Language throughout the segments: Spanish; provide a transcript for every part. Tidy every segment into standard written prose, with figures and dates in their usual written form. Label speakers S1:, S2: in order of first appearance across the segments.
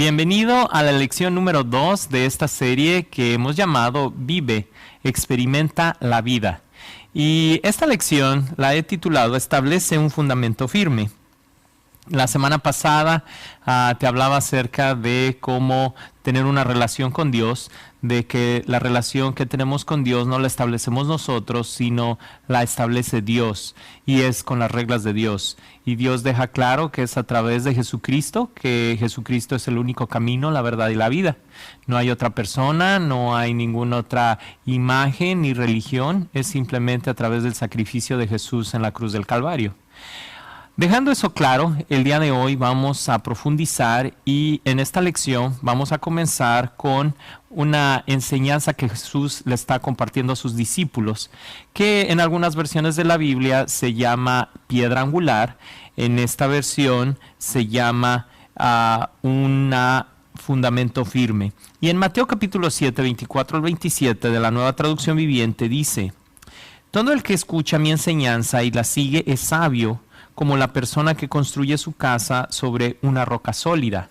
S1: Bienvenido a la lección número 2 de esta serie que hemos llamado Vive, experimenta la vida. Y esta lección la he titulado Establece un fundamento firme. La semana pasada te hablaba acerca de cómo tener una relación con Dios, de que la relación que tenemos con Dios no la establecemos nosotros, sino la establece Dios, y es con las reglas de Dios. Y Dios deja claro que es a través de Jesucristo, que Jesucristo es el único camino, la verdad y la vida. No hay otra persona, no hay ninguna otra imagen ni religión, es simplemente a través del sacrificio de Jesús en la cruz del Calvario. Dejando eso claro, el día de hoy vamos a profundizar y en esta lección vamos a comenzar con una enseñanza que Jesús le está compartiendo a sus discípulos, que en algunas versiones de la Biblia se llama piedra angular, en esta versión se llama un fundamento firme. Y en Mateo capítulo 7, 24 al 27 de la Nueva Traducción Viviente dice: todo el que escucha mi enseñanza y la sigue es sabio, como la persona que construye su casa sobre una roca sólida.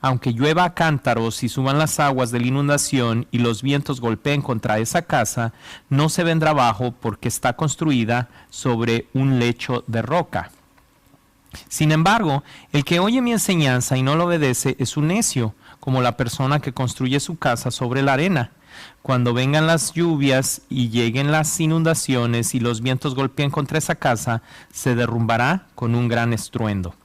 S1: Aunque llueva a cántaros y suban las aguas de la inundación y los vientos golpeen contra esa casa, no se vendrá abajo porque está construida sobre un lecho de roca. Sin embargo, el que oye mi enseñanza y no lo obedece es un necio, como la persona que construye su casa sobre la arena. Cuando vengan las lluvias y lleguen las inundaciones y los vientos golpeen contra esa casa, se derrumbará con un gran estruendo.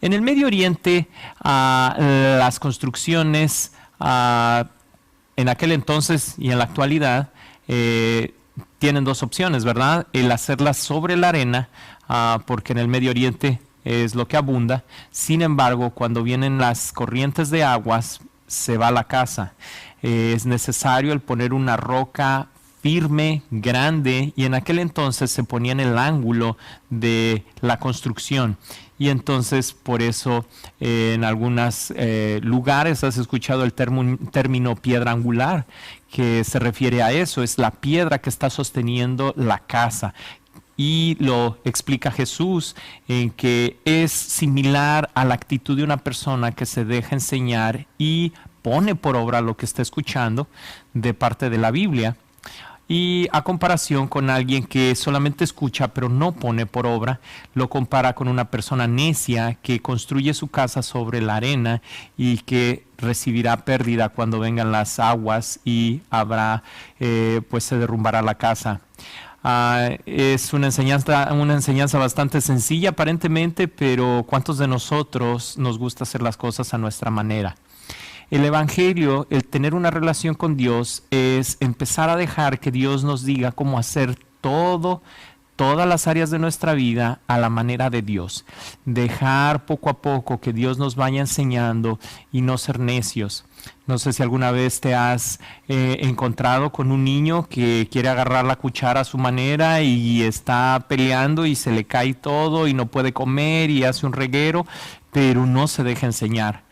S1: En el Medio Oriente, las construcciones en aquel entonces y en la actualidad tienen dos opciones, ¿verdad? El hacerlas sobre la arena, porque en el Medio Oriente es lo que abunda. Sin embargo, cuando vienen las corrientes de aguas, se va la casa. Es necesario el poner una roca firme, grande, y en aquel entonces se ponía en el ángulo de la construcción. Y entonces por eso en algunos lugares has escuchado el término piedra angular, que se refiere a eso, es la piedra que está sosteniendo la casa. Y lo explica Jesús en que es similar a la actitud de una persona que se deja enseñar y pone por obra lo que está escuchando de parte de la Biblia, y a comparación con alguien que solamente escucha pero no pone por obra, lo compara con una persona necia que construye su casa sobre la arena y que recibirá pérdida cuando vengan las aguas y pues se derrumbará la casa. Es una enseñanza bastante sencilla aparentemente, pero ¿cuántos de nosotros nos gusta hacer las cosas a nuestra manera? El Evangelio, el tener una relación con Dios, es empezar a dejar que Dios nos diga cómo hacer todas las áreas de nuestra vida a la manera de Dios. Dejar poco a poco que Dios nos vaya enseñando y no ser necios. No sé si alguna vez te has encontrado con un niño que quiere agarrar la cuchara a su manera y está peleando y se le cae todo y no puede comer y hace un reguero, pero no se deja enseñar.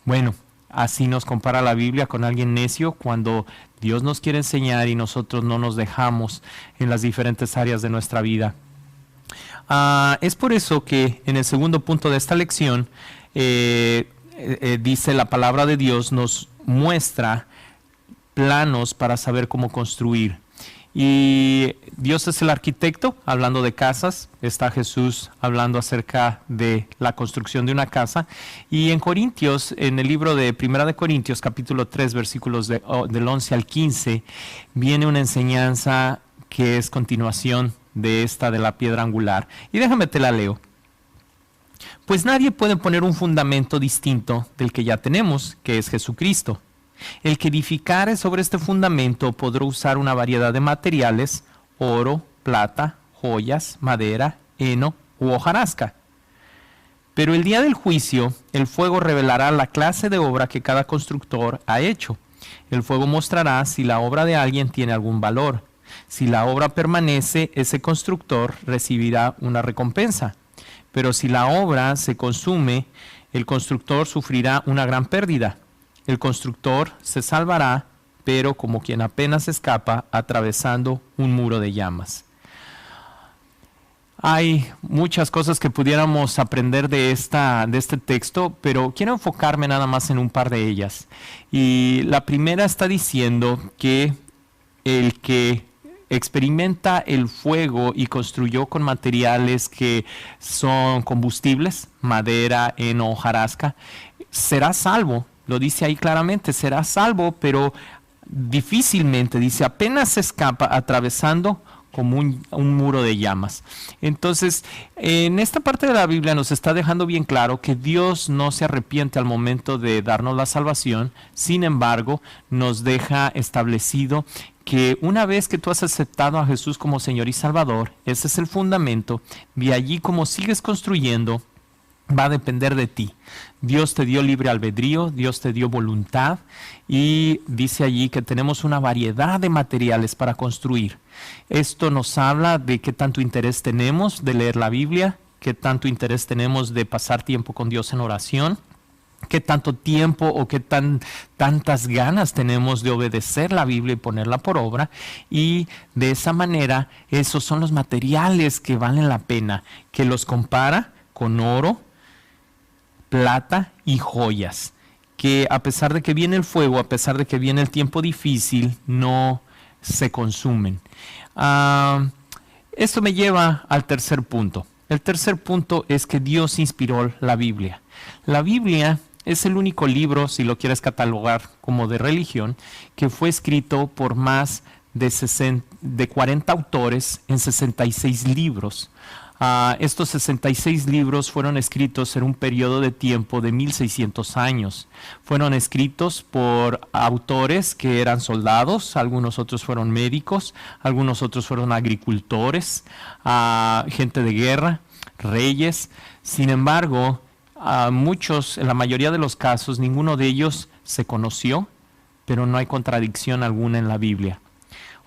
S1: Bueno, así nos compara la Biblia con alguien necio cuando Dios nos quiere enseñar y nosotros no nos dejamos en las diferentes áreas de nuestra vida. Es por eso que en el segundo punto de esta lección dice la palabra de Dios, nos muestra planos para saber cómo construir. Y Dios es el arquitecto, hablando de casas. Está Jesús hablando acerca de la construcción de una casa. Y en Corintios, en el libro de Primera de Corintios, capítulo 3, versículos del 11 al 15, viene una enseñanza que es continuación de esta de la piedra angular. Y déjame te la leo. Pues nadie puede poner un fundamento distinto del que ya tenemos, que es Jesucristo. El que edificare sobre este fundamento podrá usar una variedad de materiales: oro, plata, joyas, madera, heno u hojarasca. Pero el día del juicio, el fuego revelará la clase de obra que cada constructor ha hecho. El fuego mostrará si la obra de alguien tiene algún valor. Si la obra permanece, ese constructor recibirá una recompensa. Pero si la obra se consume, el constructor sufrirá una gran pérdida. El constructor se salvará, pero como quien apenas escapa atravesando un muro de llamas. Hay muchas cosas que pudiéramos aprender de este texto, pero quiero enfocarme nada más en un par de ellas. Y la primera está diciendo que el que experimenta el fuego y construyó con materiales que son combustibles, madera, heno, hojarasca, será salvo. Lo dice ahí claramente, será salvo, pero difícilmente, dice, apenas se escapa atravesando como un muro de llamas. Entonces, en esta parte de la Biblia nos está dejando bien claro que Dios no se arrepiente al momento de darnos la salvación. Sin embargo, nos deja establecido que una vez que tú has aceptado a Jesús como Señor y Salvador, ese es el fundamento, y allí como sigues construyendo, va a depender de ti. Dios te dio libre albedrío, Dios te dio voluntad, y dice allí que tenemos una variedad de materiales para construir. Esto nos habla de qué tanto interés tenemos de leer la Biblia, qué tanto interés tenemos de pasar tiempo con Dios en oración, qué tanto tiempo o qué tantas ganas tenemos de obedecer la Biblia y ponerla por obra. Y de esa manera, esos son los materiales que valen la pena, que los compara con oro, plata y joyas, que a pesar de que viene el fuego, a pesar de que viene el tiempo difícil, no se consumen. Esto me lleva al tercer punto. El tercer punto es que Dios inspiró la Biblia. La Biblia es el único libro, si lo quieres catalogar como de religión, que fue escrito por más de 40 autores en 66 libros. Estos 66 libros fueron escritos en un periodo de tiempo de 1600 años. Fueron escritos por autores que eran soldados, algunos otros fueron médicos, algunos otros fueron agricultores, gente de guerra, reyes. Sin embargo, muchos, en la mayoría de los casos, ninguno de ellos se conoció, pero no hay contradicción alguna en la Biblia.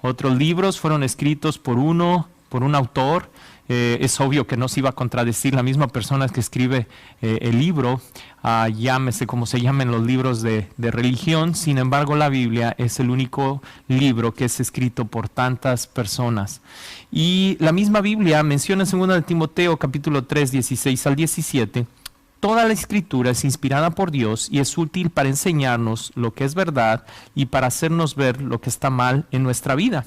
S1: Otros libros fueron escritos por un autor. Es obvio que no se iba a contradecir la misma persona que escribe el libro, llámese como se llamen los libros de religión. Sin embargo, la Biblia es el único libro que es escrito por tantas personas. Y la misma Biblia menciona en 2 de Timoteo capítulo 3, 16 al 17, toda la escritura es inspirada por Dios y es útil para enseñarnos lo que es verdad y para hacernos ver lo que está mal en nuestra vida.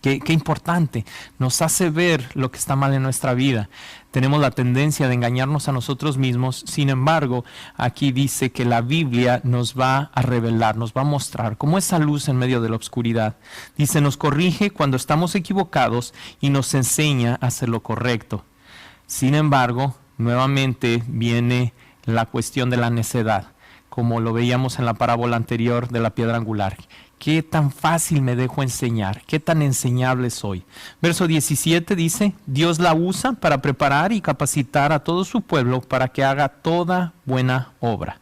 S1: Qué importante, nos hace ver lo que está mal en nuestra vida. Tenemos la tendencia de engañarnos a nosotros mismos. Sin embargo, aquí dice que la Biblia nos va a revelar, nos va a mostrar como esa luz en medio de la oscuridad. Dice, nos corrige cuando estamos equivocados y nos enseña a hacer lo correcto. Sin embargo, nuevamente viene la cuestión de la necedad, como lo veíamos en la parábola anterior de la piedra angular. ¿Qué tan fácil me dejo enseñar? ¿Qué tan enseñable soy? Verso 17 dice, Dios la usa para preparar y capacitar a todo su pueblo para que haga toda buena obra.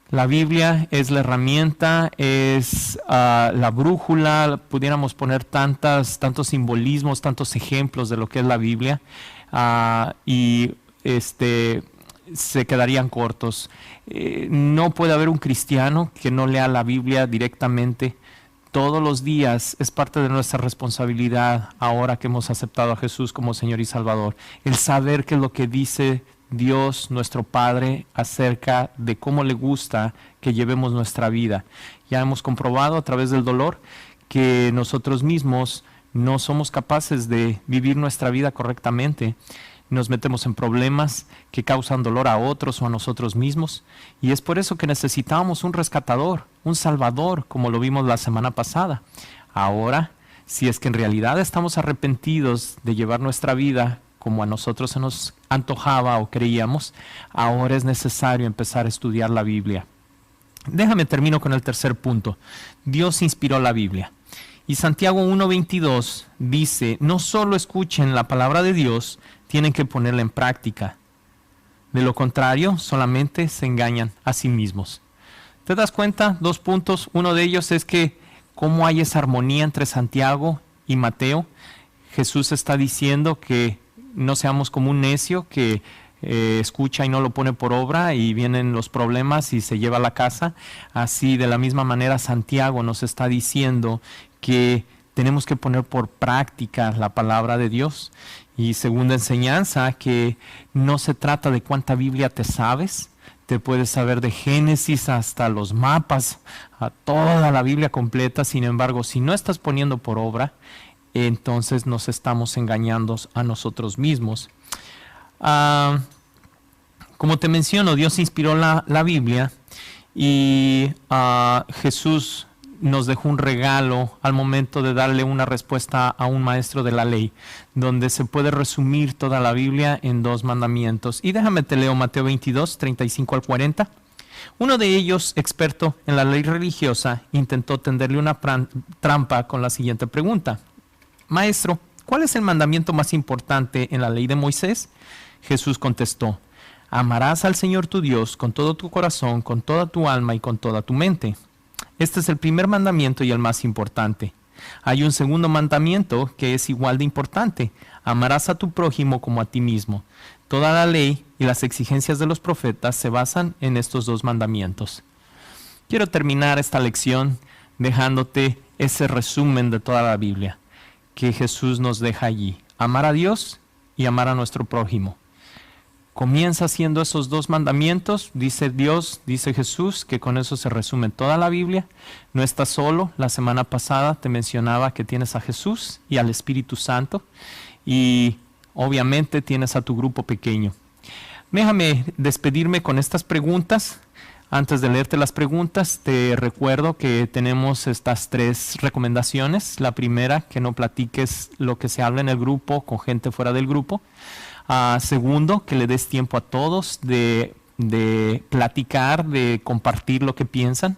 S1: La Biblia es la herramienta, es la brújula, pudiéramos poner tantos simbolismos, tantos ejemplos de lo que es la Biblia, se quedarían cortos. No puede haber un cristiano que no lea la Biblia directamente. Todos los días es parte de nuestra responsabilidad, ahora que hemos aceptado a Jesús como Señor y Salvador, el saber qué es lo que dice Dios, nuestro Padre, acerca de cómo le gusta que llevemos nuestra vida. Ya hemos comprobado a través del dolor que nosotros mismos no somos capaces de vivir nuestra vida correctamente. Nos metemos en problemas que causan dolor a otros o a nosotros mismos. Y es por eso que necesitamos un rescatador, un salvador, como lo vimos la semana pasada. Ahora, si es que en realidad estamos arrepentidos de llevar nuestra vida como a nosotros se nos antojaba o creíamos, ahora es necesario empezar a estudiar la Biblia. Déjame termino con el tercer punto. Dios inspiró la Biblia. Y Santiago 1:22 dice, no solo escuchen la palabra de Dios, tienen que ponerla en práctica. De lo contrario, solamente se engañan a sí mismos. ¿Te das cuenta? 2 puntos. Uno de ellos es que cómo hay esa armonía entre Santiago y Mateo. Jesús está diciendo que no seamos como un necio que escucha y no lo pone por obra y vienen los problemas y se lleva a la casa. Así, de la misma manera, Santiago nos está diciendo que tenemos que poner por práctica la palabra de Dios. Y segunda enseñanza, que no se trata de cuánta Biblia te sabes. Te puedes saber de Génesis hasta los mapas, a toda la Biblia completa. Sin embargo, si no estás poniendo por obra, entonces nos estamos engañando a nosotros mismos. Como te menciono, Dios inspiró la Biblia y Jesús nos dejó un regalo al momento de darle una respuesta a un maestro de la ley, donde se puede resumir toda la Biblia en 2 mandamientos. Y déjame te leo Mateo 22, 35 al 40. Uno de ellos, experto en la ley religiosa, intentó tenderle una trampa con la siguiente pregunta. Maestro, ¿cuál es el mandamiento más importante en la ley de Moisés? Jesús contestó, amarás al Señor tu Dios con todo tu corazón, con toda tu alma y con toda tu mente. Este es el primer mandamiento y el más importante. Hay un segundo mandamiento que es igual de importante. Amarás a tu prójimo como a ti mismo. Toda la ley y las exigencias de los profetas se basan en estos 2 mandamientos. Quiero terminar esta lección dejándote ese resumen de toda la Biblia que Jesús nos deja allí. Amar a Dios y amar a nuestro prójimo. Comienza haciendo esos 2 mandamientos, dice Dios, dice Jesús, que con eso se resume toda la Biblia. No estás solo. La semana pasada te mencionaba que tienes a Jesús y al Espíritu Santo y obviamente tienes a tu grupo pequeño. Déjame despedirme con estas preguntas. Antes de leerte las preguntas, te recuerdo que tenemos estas 3 recomendaciones. La primera, que no platiques lo que se habla en el grupo con gente fuera del grupo. Segundo, que le des tiempo a todos de platicar, de compartir lo que piensan.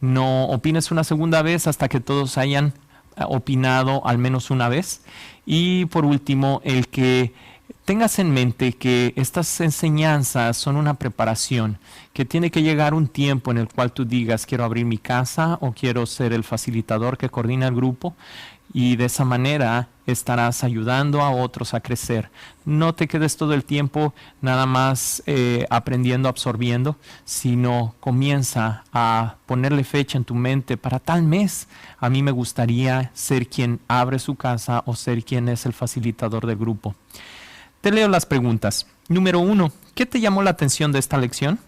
S1: No opines una segunda vez hasta que todos hayan opinado al menos una vez. Y por último, el que tengas en mente que estas enseñanzas son una preparación, que tiene que llegar un tiempo en el cual tú digas, quiero abrir mi casa o quiero ser el facilitador que coordina el grupo. Y de esa manera estarás ayudando a otros a crecer. No te quedes todo el tiempo nada más aprendiendo, absorbiendo, sino comienza a ponerle fecha en tu mente para tal mes. A mí me gustaría ser quien abre su casa o ser quien es el facilitador del grupo. Te leo las preguntas. Número 1, ¿qué te llamó la atención de esta lección?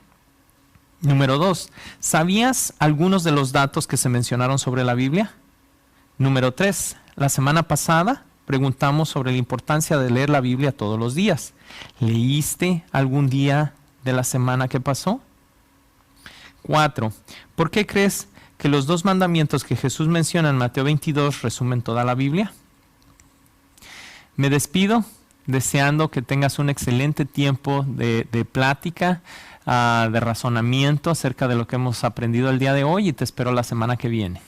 S1: Número 2, ¿sabías algunos de los datos que se mencionaron sobre la Biblia? Número 3, la semana pasada preguntamos sobre la importancia de leer la Biblia todos los días. ¿Leíste algún día de la semana que pasó? 4, ¿por qué crees que los 2 mandamientos que Jesús menciona en Mateo 22 resumen toda la Biblia? Me despido deseando que tengas un excelente tiempo de plática, de razonamiento acerca de lo que hemos aprendido el día de hoy y te espero la semana que viene.